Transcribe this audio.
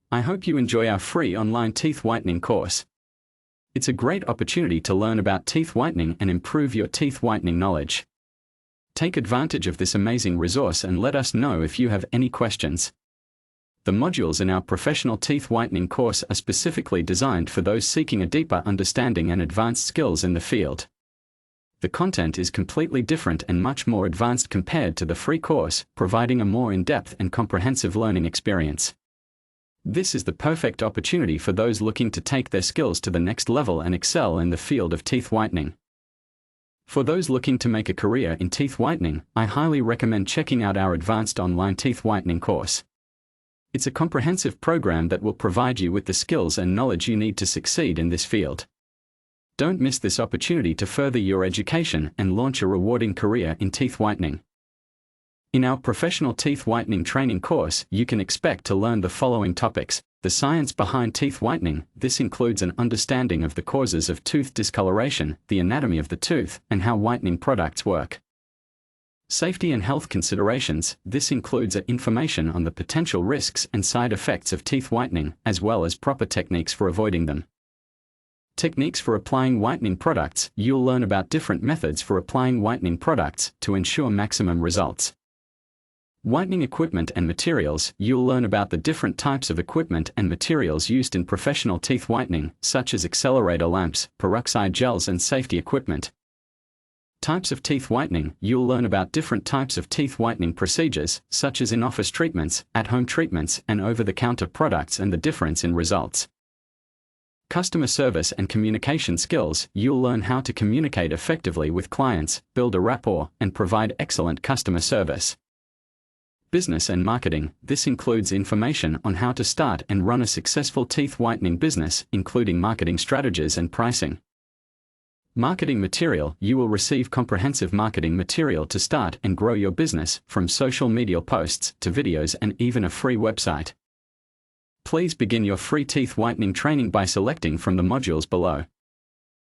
I hope you enjoy our free online teeth whitening course. It's a great opportunity to learn about teeth whitening and improve your teeth whitening knowledge. Take advantage of this amazing resource and let us know if you have any questions. The modules in our professional teeth whitening course are specifically designed for those seeking a deeper understanding and advanced skills in the field. The content is completely different and much more advanced compared to the free course, providing a more in-depth and comprehensive learning experience. This is the perfect opportunity for those looking to take their skills to the next level and excel in the field of teeth whitening. For those looking to make a career in teeth whitening, I highly recommend checking out our advanced online teeth whitening course. It's a comprehensive program that will provide you with the skills and knowledge you need to succeed in this field. Don't miss this opportunity to further your education and launch a rewarding career in teeth whitening. In our professional teeth whitening training course, you can expect to learn the following topics: the science behind teeth whitening. This includes an understanding of the causes of tooth discoloration, the anatomy of the tooth, and how whitening products work. Safety and health considerations. This includes information on the potential risks and side effects of teeth whitening, as well as proper techniques for avoiding them. Techniques for applying whitening products. You'll learn about different methods for applying whitening products to ensure maximum results. Whitening equipment and materials. You'll learn about the different types of equipment and materials used in professional teeth whitening, such as accelerator lamps, peroxide gels, and safety equipment. Types of teeth whitening. You'll learn about different types of teeth whitening procedures, such as in-office treatments, at-home treatments, and over-the-counter products, and the difference in results. Customer service and communication skills. You'll learn how to communicate effectively with clients, build a rapport, and provide excellent customer service. Business and marketing. This includes information on how to start and run a successful teeth whitening business, including marketing strategies and pricing. Marketing material. You will receive comprehensive marketing material to start and grow your business, from social media posts to videos and even a free website. Please begin your free teeth whitening training by selecting from the modules below.